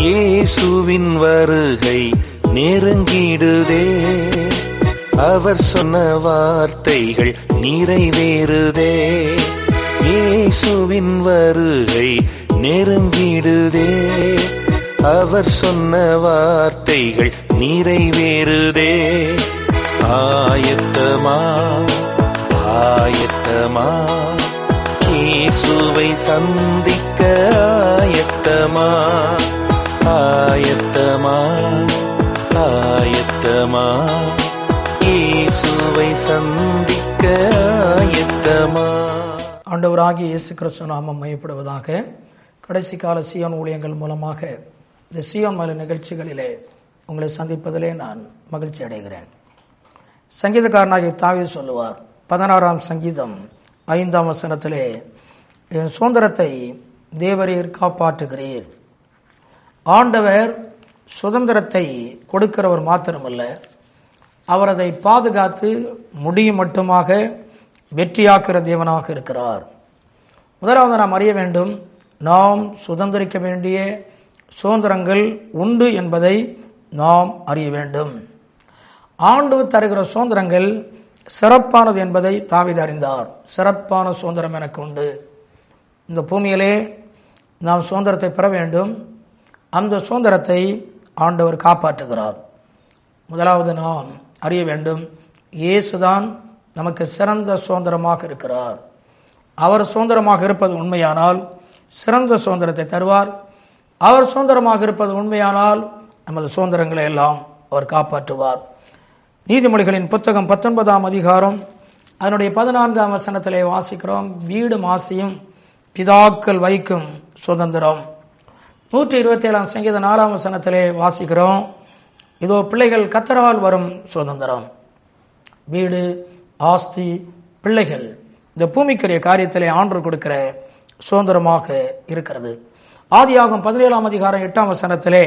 இயேசுவின் வருகை நெருங்கிடுதே, அவர் சொன்ன வார்த்தைகள் நிறைவேறுதே. இயேசுவின் வருகை நெருங்கிடுதே, அவர் சொன்ன வார்த்தைகள் நிறைவேறுதே. ஆயத்தமா ஆயத்தமா, இயேசுவை சந்திக்க ஆயத்தமா. ஆயத்தமா ஆயத்தமா, இயேசுவை சந்திக்க ஆயத்தமா. ஆண்டவராகிய இயேசு கிறிஸ்து நாமம் மையப்படுவதாக. கடைசி கால சியோன் ஊழியங்கள் மூலமாக இந்த சியோன் மலை நிகழ்ச்சிகளிலே உங்களை சந்திப்பதிலே நான் மகிழ்ச்சி அடைகிறேன். சங்கீதக்காரனாகிய தாவீது சொல்லுவார், 16ஆம் சங்கீதம் 5ஆம் வசனத்திலே, என் சுதந்திரத்தை தேவரீர் காப்பாற்றுகிறீர். ஆண்டவர் சுதந்திரத்தை கொடுக்கிறவர் மாத்திரமல்ல, அவர் அதை பாதுகாத்து முடியும் மட்டுமாக வெற்றியாக்குற தேவனாக இருக்கிறார். முதலாவது நாம் அறிய வேண்டும், நாம் சுதந்திரிக்க வேண்டிய சுதந்திரங்கள் உண்டு என்பதை நாம் அறிய வேண்டும். ஆண்டவர் தருகிற சுதந்திரங்கள் சிறப்பானது என்பதை தாவீது அறிந்தார். சிறப்பான சுதந்திரம் எனக்கு உண்டு. இந்த பூமியிலே நாம் சுதந்திரத்தை பெற வேண்டும். அந்த சுதந்திரத்தை ஆண்டவர் காப்பாற்றுகிறார். முதலாவது நாம் அறிய வேண்டும், இயேசுதான் நமக்கு சிறந்த சுதந்திரமாக இருக்கிறார். அவர் சுதந்திரமாக இருப்பது உண்மையானால் சிறந்த சுதந்திரத்தை தருவார். அவர் சுதந்திரமாக இருப்பது உண்மையானால் நமது சுதந்திரங்களை எல்லாம் அவர் காப்பாற்றுவார். நீதிமொழிகளின் புத்தகம் 19ஆம் அதிகாரம் அதனுடைய 14ஆம் வசனத்திலே வாசிக்கிறோம், வீடு மாசியும் பிதாக்கள் வைக்கும் சுதந்திரம். 127ஆம் சங்கீத 4ஆம் வசனத்திலே வாசிக்கிறோம், இதோ பிள்ளைகள் கர்த்தரால் வரும் சுதந்திரம். வீடு, ஆஸ்தி, பிள்ளைகள் இந்த பூமிக்குரிய காரியத்திலே ஆண்டவர் கொடுக்கிற சுதந்திரமாக இருக்கிறது. ஆதியாகமம் 17ஆம் அதிகாரம் 8ஆம் வசனத்திலே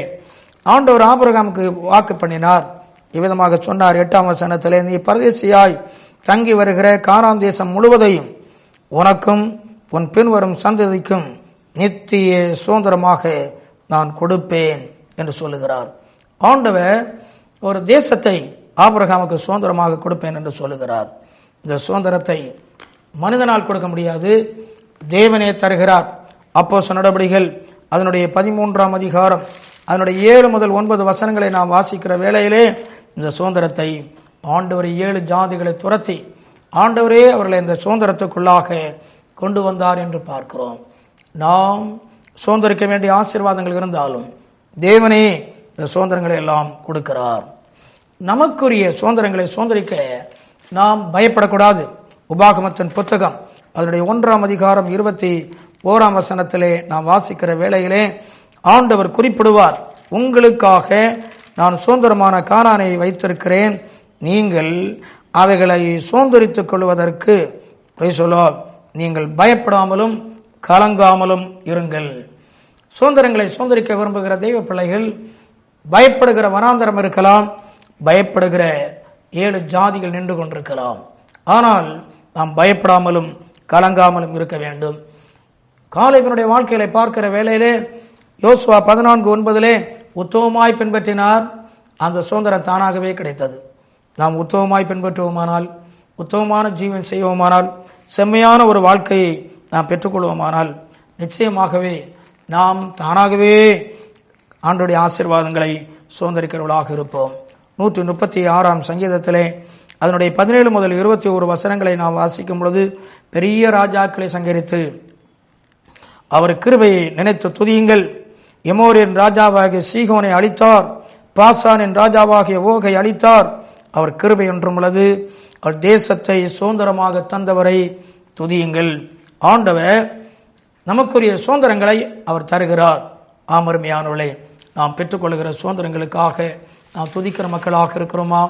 ஆண்டவர் ஆபிரகாமுக்கு வாக்கு பண்ணினார். இவ்விதமாக சொன்னார், 8ஆம் வசனத்திலே, நீ பரதேசியாய் தங்கி வருகிற கானான் தேசம் முழுவதையும் உனக்கும் உன் பின்வரும் சந்ததிக்கும் நித்திய சுதந்திரமாக நான் கொடுப்பேன் என்று சொல்லுகிறார். ஆண்டவர் ஒரு தேசத்தை ஆபிரகாமுக்கு சுதந்திரமாக கொடுப்பேன் என்று சொல்லுகிறார். இந்த சுதந்திரத்தை மனிதனால் கொடுக்க முடியாது, தேவனே தருகிறார். அப்போஸ்தலர் நடபடிகள் அதனுடைய 13ஆம் அதிகாரம் அதனுடைய 7 முதல் 9 வசனங்களை நாம் வாசிக்கிற வேளையிலே இந்த சுதந்திரத்தை ஆண்டவர் 7 ஜாதிகளை துரத்தி ஆண்டவரே அவர்களை இந்த சுதந்திரத்துக்குள்ளாக கொண்டு வந்தார் என்று பார்க்கிறோம். நாம் சுதந்திரிக்க வேண்டிய ஆசீர்வாதங்கள் இருந்தாலும் தேவனே இந்த சுதந்திரங்களை எல்லாம் கொடுக்கிறார். நமக்குரிய சுதந்திரங்களை சுதந்திரிக்க நாம் பயப்படக்கூடாது. உபாகமத்தின் புத்தகம் அதனுடைய 1ஆம் அதிகாரம் 21ஆம் வசனத்திலே நாம் வாசிக்கிற வேளையிலே ஆண்டவர் குறிப்பிடுவார், உங்களுக்காக நான் சுதந்திரமான கானானை வைத்திருக்கிறேன், நீங்கள் அவைகளை சுதந்திரித்துக் கொள்வதற்கு நீங்கள் பயப்படாமலும் கலங்காமலும் இருங்கள். சுதந்திரங்களை சுதந்திரிக்க விரும்புகிற தெய்வ பிள்ளைகள் பயப்படுகிற வனாந்தரம் இருக்கலாம், பயப்படுகிற 7 ஜாதிகள் நின்று கொண்டிருக்கலாம். ஆனால் நாம் பயப்படாமலும் கலங்காமலும் இருக்க வேண்டும். காலேபினுடைய வாழ்க்கையில பார்க்கிற வேளையிலே யோசுவா 14:9 உத்தமமாய் பின்பற்றினார், அந்த சுதந்திரம் தானாகவே கிடைத்தது. நாம் உத்தமமாய் பின்பற்றுவோமானால், உத்தமமான ஜீவன் செய்வோமானால், செம்மையான ஒரு வாழ்க்கையை நாம் பெற்றுக்கொள்வோமானால் நிச்சயமாகவே நாம் தானாகவே ஆண்டவருடைய ஆசீர்வாதங்களை சுதந்திரிக்கிறவர்களாக இருப்போம். 136ஆம் சங்கீதத்திலே அதனுடைய 17 முதல் 21 வசனங்களை நாம் வாசிக்கும் பொழுது, பெரிய ராஜாக்களை சங்கரித்து அவர் கிருபையை நினைத்து துதியுங்கள். எமோரின் ராஜாவாகிய சீகோனை அழித்தார், பாசானின் ராஜாவாகிய ஓகை அழித்தார். அவர் கிருபை என்றும் உள்ளது, அவர் தேசத்தை சுதந்திரமாக தந்தவரை துதியுங்கள். ஆண்டவர் நமக்குரிய சுதந்திரங்களை அவர் தருகிறார். ஆமருமையானவர்களே, நாம் பெற்றுக்கொள்கிற சுதந்திரங்களுக்காக நாம் துதிக்கிற மக்களாக இருக்கிறோமா?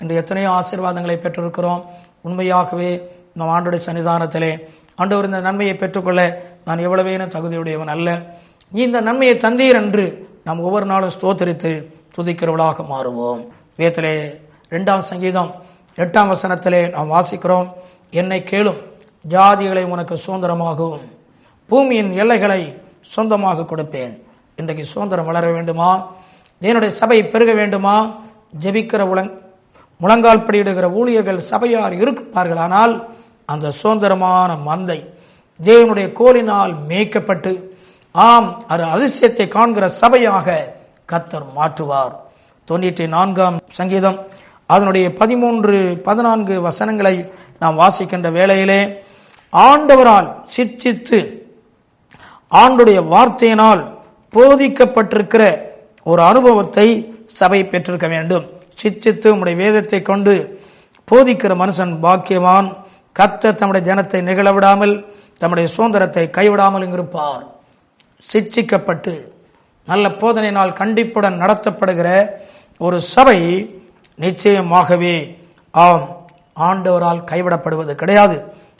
இன்று எத்தனையோ ஆசீர்வாதங்களை பெற்றிருக்கிறோம். உண்மையாகவே நாம் ஆண்டவருடைய சன்னிதானத்திலே, ஆண்டவர் இந்த நன்மையை பெற்றுக்கொள்ள நான் எவ்வளவேனும் தகுதியுடையவன் அல்ல, நீ இந்த நன்மையை தந்தீர் என்று நாம் ஒவ்வொரு நாளும் ஸ்தோத்திரித்து துதிக்கிறவர்களாக மாறுவோம். வேதத்திலே 2ஆம் சங்கீதம் 8ஆம் வசனத்திலே நாம் வாசிக்கிறோம், என்னை கேளும், ஜாதிகளை உனக்கு சுதந்திரமாகவும் பூமியின் எல்லைகளை சொந்தமாக கொடுப்பேன். இன்றைக்கு சுதந்திரம் வளர வேண்டுமா? தேவனுடைய சபை பெருக வேண்டுமா? ஜெபிக்கிற முழங்கால் படியிடுகிற ஊழியர்கள் சபையார் இருப்பார்கள். ஆனால் அந்த சுதந்திரமான மந்தை தேவனுடைய கோலினால் மேய்க்கப்பட்டு அது அதிசயத்தை காண்கிற சபையாக கர்த்தர் மாற்றுவார். 94ஆம் சங்கீதம் அதனுடைய 13-14 வசனங்களை நாம் வாசிக்கின்ற வேளையிலே ஆண்டவரால் சித்தித்து ஆண்டுடைய வார்த்தையினால் போதிக்கப்பட்டிருக்கிற ஒரு அனுபவத்தை சபை பெற்றிருக்க வேண்டும். சித்தித்து உம்முடைய வேதத்தை கொண்டு போதிக்கிற மனுஷன் பாக்கியவான். கர்த்தர் தம்முடைய ஜனத்தை நிகழ விடாமல் தம்முடைய சுதந்திரத்தை கைவிடாமல் இருப்பார். சிட்சிக்கப்பட்டு நல்ல போதனையினால் கண்டிப்புடன் நடத்தப்படுகிற ஒரு சபை நிச்சயமாகவே ஆண்டவரால் கைவிடப்படுவது கிடையாது.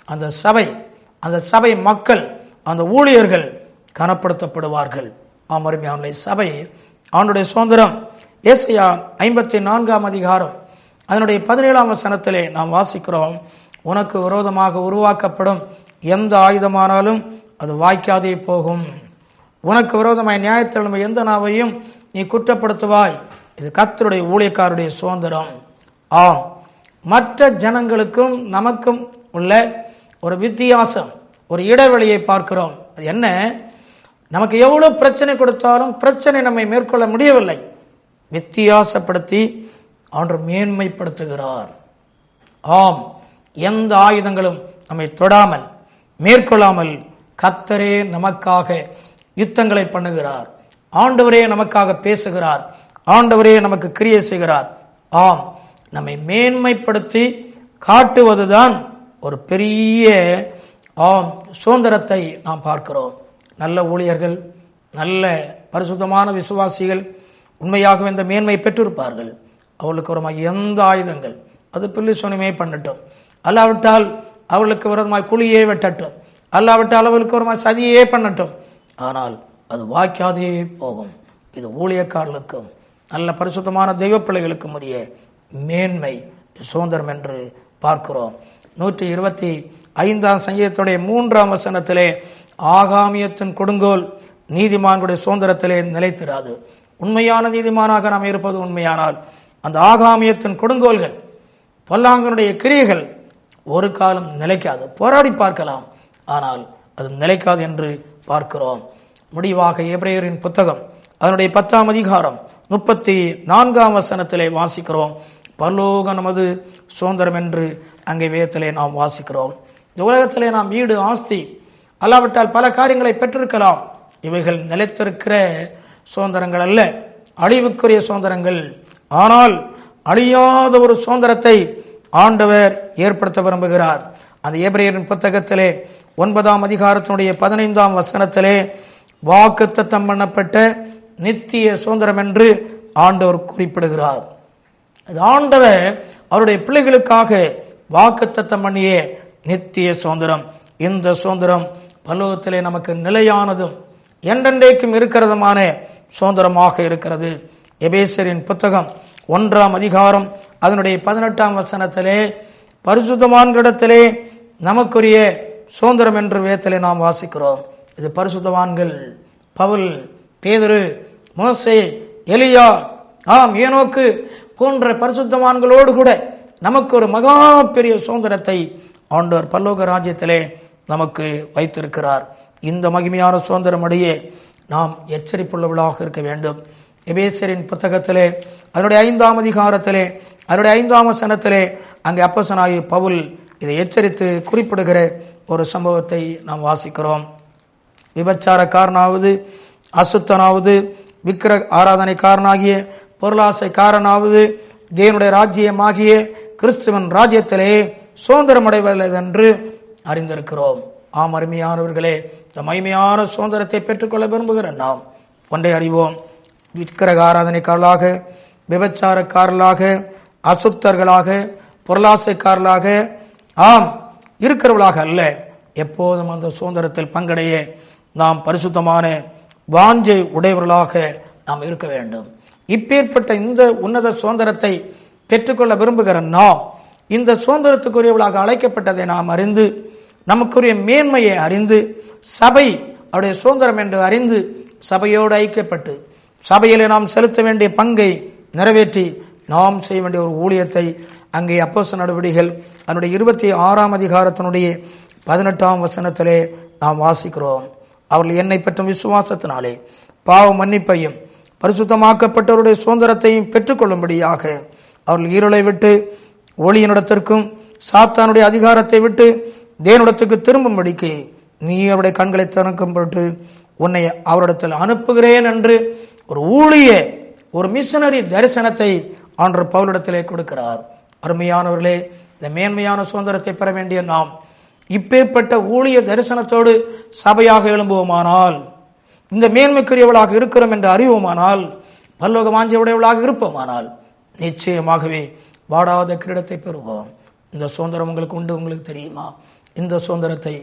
அந்த சபை மக்கள், அந்த ஊழியர்கள் கனப்படுத்தப்படுவார்கள். அருமையானவர்களே, சபை ஆண்டுடைய சுதந்திரம். ஏசாயா 54ஆம் அதிகாரம் அதனுடைய 17ஆம் வசனத்திலே நாம் வாசிக்கிறோம், உனக்கு விரோதமாக உருவாக்கப்படும் எந்த ஆயுதமானாலும் அது வாய்க்காதே போகும். உனக்கு விரோதமாய் நியாயத்தெழுமை எந்த நாவையும் நீ குற்றப்படுத்துவாய். இது கர்த்தருடைய ஊழியக்காரருடைய சுதந்திரம். மற்ற ஜனங்களுக்கும் நமக்கும் உள்ள ஒரு வித்தியாசம், ஒரு இடைவெளியை பார்க்கிறோம். அது என்ன? நமக்கு எவ்வளவு பிரச்சனை கொடுத்தாலும் பிரச்சனை நம்மை மேற்கொள்ள முடியவில்லை. வித்தியாசப்படுத்தி ஆண்டு மேன்மைப்படுத்துகிறார். எந்த ஆயுதங்களும் நம்மை தொடாமல் மேற்கொள்ளாமல் கர்த்தரே நமக்காக யுத்தங்களை பண்ணுகிறார். ஆண்டவரே நமக்காக பேசுகிறார். ஆண்டவரே நமக்கு கிரியை செய்கிறார். நம்மை மேன்மைப்படுத்தி காட்டுவதுதான் ஒரு பெரிய சுதந்திரத்தை நாம் பார்க்கிறோம். நல்ல ஊழியர்கள், நல்ல பரிசுத்தமான விசுவாசிகள் உண்மையாகவே இந்த மேன்மை பெற்றிருப்பார்கள். அவர்களுக்கு விரோதமாக எந்த ஆயுதங்கள் அது பில்லி சொனிமே பண்ணட்டும், அல்லாவிட்டால் அவர்களுக்கு விரோதமாய் குழியே வெட்டட்டும், அல்லாவிட்டால் அவர்களுக்கு விரோதமாய் சதியே பண்ணட்டும், ஆனால் அது வாய்க்காதே போகும். இது ஊழியக்காரர்களுக்கும் நல்ல பரிசுத்தமான தெய்வ பிள்ளைகளுக்கும் உரிய மேன்மை சுதந்திரம் என்று பார்க்கிறோம். 125ஆம் சங்கீதத்துடைய 3ஆம் வசனத்திலே ஆகாமியத்தின் கொடுங்கோல் நீதிமான்களுடைய சுதந்திரத்திலே நிலைத்திராது. உண்மையான நீதிமானாக நாம் இருப்பது உண்மையானால் அந்த ஆகாமியத்தின் கொடுங்கோல்கள், பொல்லாங்கனுடைய கிரியைகள் ஒரு காலம் நிலைக்காது. போராடி பார்க்கலாம், ஆனால் அது நிலைக்காது என்று பார்க்கிறோம். முடிவாக எபிரேயரின் புத்தகம் அதனுடைய 10ஆம் அதிகாரம் 34ஆம் வசனத்திலே வாசிக்கிறோம், பரலோக நமது சுதந்திரம் என்று அங்கே வேதத்திலே நாம் வாசிக்கிறோம். இந்த உலகத்திலே நாம் வீடு, ஆஸ்தி, அல்லாவிட்டால் பல காரியங்களை பெற்றிருக்கலாம். இவைகள் நிலைத்திருக்கிற சுதந்திரங்கள் அல்ல, அழிவுக்குரிய சுதந்திரங்கள். ஆனால் அழியாத ஒரு சுதந்திரத்தை ஆண்டவர் ஏற்படுத்த விரும்புகிறார். அந்த எபிரேயரின் புத்தகத்திலே 9ஆம் அதிகாரத்தினுடைய 15ஆம் வசனத்திலே வாக்குத்தத்தம் பண்ணப்பட்ட நித்திய சுதந்திரம் என்று ஆண்டவர் குறிப்பிடுகிறார். ஆண்டவர் அவருடைய பிள்ளைகளுக்காக வாக்குத்தத்தம் பண்ணிய நித்திய சுதந்திரம். இந்த சுதந்திரம் பரலோகத்திலே நமக்கு நிலையானதும் என்றென்றைக்கும் இருக்கிறதுமான சுதந்திரமாக இருக்கிறது. எபேசியரின் புத்தகம் 1ஆம் அதிகாரம் அதனுடைய 18ஆம் வசனத்திலே பரிசுத்தவான்களிடத்திலே நமக்குரிய சுதந்திரம் என்று வேதத்திலே நாம் வாசிக்கிறோம். இது பரிசுத்தவான்கள் பவுல், பேதுரு, மோசே, எலியா, ஏனோக்கு போன்ற பரிசுத்தவான்களோடு கூட நமக்கு ஒரு மகா பெரிய சுதந்திரத்தை ஆண்டவர் பரலோக ராஜ்யத்திலே நமக்கு வைத்திருக்கிறார். இந்த மகிமையான சுதந்திரம் அடைய நாம் எச்சரிப்புள்ளவர்களாக இருக்க வேண்டும். எபேசியரின் புத்தகத்திலே அதனுடைய 5ஆம் அதிகாரத்திலே அதனுடைய 5ஆம் வசனத்திலே அங்கே அப்போஸ்தலனாகிய பவுல் இதை எச்சரித்து குறிப்பிடுகிற ஒரு சம்பவத்தை நாம் வாசிக்கிறோம். விபச்சாரக்காரனாவது, அசுத்தனாவது, விக்கிர ஆராதனைக்காரனாகிய, பொருளாசைக்காரனாவது தேவனுடைய ராஜ்யமாகிய கிறிஸ்துவின் ராஜ்யத்திலே சுதந்திரம் அடைவதில்லை என்று அறிந்திருக்கிறோம். அருமையானவர்களே, இந்த மகிமையான சுதந்திரத்தை பெற்றுக்கொள்ள விரும்புகிற நாம் ஒன்றை அறிவோம். விக்கிரக ஆராதனைக்காரர்களாக, விபச்சாரக்காரர்களாக, அசுத்தர்களாக, பொருளாசைக்காரர்களாக இருக்கிறவர்களாக அல்ல, எப்போதும் அந்த சுதந்திரத்தில் பங்கடைய நாம் பரிசுத்தமான வாஞ்சை உடையவர்களாக நாம் இருக்க வேண்டும். இப்பேற்பட்ட இந்த உன்னத சுதந்திரத்தை பெற்றுக்கொள்ள விரும்புகிற நாம் இந்த சுதந்திரத்துக்குரியவர்களாக அழைக்கப்பட்டதை நாம் அறிந்து, நமக்குரிய மேன்மையை அறிந்து, சபை அவருடைய சுதந்திரம் என்று அறிந்து சபையோடு ஐக்கியப்பட்டு சபையிலே நாம் செலுத்த வேண்டிய பங்கை நிறைவேற்றி நாம் செய்ய வேண்டிய ஒரு ஊழியத்தை அங்கே அப்போஸ்தலர் நடவடிக்கைகள் அதனுடைய 26ஆம் அதிகாரத்தினுடைய 18ஆம் வசனத்திலே நாம் வாசிக்கிறோம். அவர்கள் என்னை பற்றும் விசுவாசத்தினாலே பாவ மன்னிப்பையும் பரிசுத்தமாக்கப்பட்டவருடைய சுதந்திரத்தையும் பெற்றுக்கொள்ளும்படியாக அவர்கள் இருளை விட்டு ஒளியினிடத்திற்கும் சாத்தானுடைய அதிகாரத்தை விட்டு தேவனிடத்துக்கு திரும்பும்படிக்கு நீ அவருடைய கண்களை திறக்கும் பொருட்டு உன்னை அவரிடத்தில் அனுப்புகிறேன் என்று ஒரு ஊழிய ஒரு மிஷனரி தரிசனத்தை ஆண்டவர் பவுலிடத்திலே கொடுக்கிறார். அருமையானவர்களே, இந்த மேன்மையான சுதந்திரத்தை பெற வேண்டிய நாம் இப்பேற்பட்ட ஊழிய தரிசனத்தோடு சபையாக எழும்புவோமானால், இந்த மேன்மைக்குரியவளாக இருக்கிறோம் என்று அறிவோமானால், பரலோக வாஞ்சை உடையவளாக இருப்போமானால் நிச்சயமாகவே வாடாத கிரீடத்தை பெறுவோம். இந்த சுதந்திரம் உங்களுக்கு உண்டு. உங்களுக்கு தெரியுமா? இந்த சுதந்திரத்தை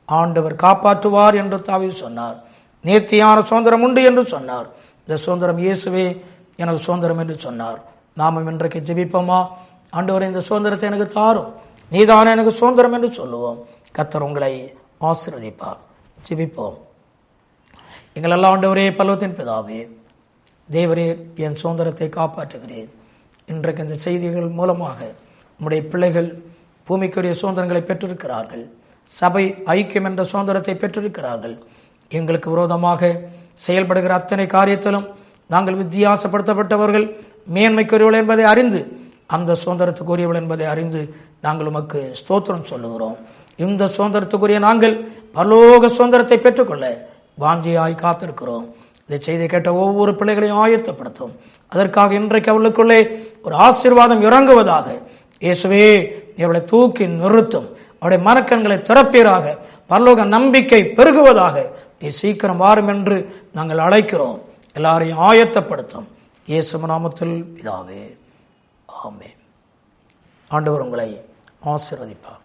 ஆண்டவர் காப்பாற்றுவார் என்று தாவீது சொன்னார். நேர்த்தியான சுதந்திரம் உண்டு என்று சொன்னார். இந்த சுதந்திரம் இயேசுவே எனது சுதந்திரம் என்று சொன்னார். நாமும் இன்றைக்கு ஜெபிப்போமா? ஆண்டவரே, இந்த சுதந்திரத்தை எனக்கு தாரும், நீதானே எனக்கு சுதந்திரம் என்று சொல்லுவோம். கர்த்தர் உங்களை ஆசீர்வதிப்பார். ஜெபிப்போம். எங்களெல்லாம் ஆண்டவரே, பரலோகத்தின் பிதாவே, தேவரே, என் சுதந்திரத்தை காப்பாற்றுகிறேன். இன்றைக்கு இந்த செய்திகள் மூலமாக உம்முடைய பிள்ளைகள் பூமிக்குரிய சுதந்திரங்களை பெற்றிருக்கிறார்கள். சபை ஐக்கியம் என்ற சுதந்திரத்தை பெற்றிருக்கிறார்கள். எங்களுக்கு விரோதமாக செயல்படுகிற அத்தனை காரியத்திலும் நாங்கள் வித்தியாசப்படுத்தப்பட்டவர்கள், மேன்மைக்குரியவர்கள் என்பதை அறிந்து, அந்த சுதந்திரத்துக்குரியவள் என்பதை அறிந்து நாங்கள் உமக்கு ஸ்தோத்திரம் சொல்லுகிறோம். இந்த சுதந்திரத்துக்குரிய நாங்கள் பரலோக சுதந்திரத்தை பெற்றுக்கொள்ள வாஞ்சியாய் காத்திருக்கிறோம். இதை செய்தி கேட்ட ஒவ்வொரு பிள்ளைகளையும் ஆயத்தப்படுத்தும். அதற்காக இன்றைக்கு அவளுக்குள்ளே ஒரு ஆசீர்வாதம் இறங்குவதாக. இயேசுவே, இவளை தூக்கி நிறுத்தும். அவருடைய மனக்கண்களை திறப்பீராக. பரலோக நம்பிக்கை பெருகுவதாக. நீ சீக்கிரம் வாரும் என்று நாங்கள் அழைக்கிறோம். எல்லாரையும் ஆயத்தப்படுத்தும். இயேசு நாமத்தில் பிதாவே, ஆமென். ஆண்டவர் உங்களை ஆசீர்வதிப்பார்.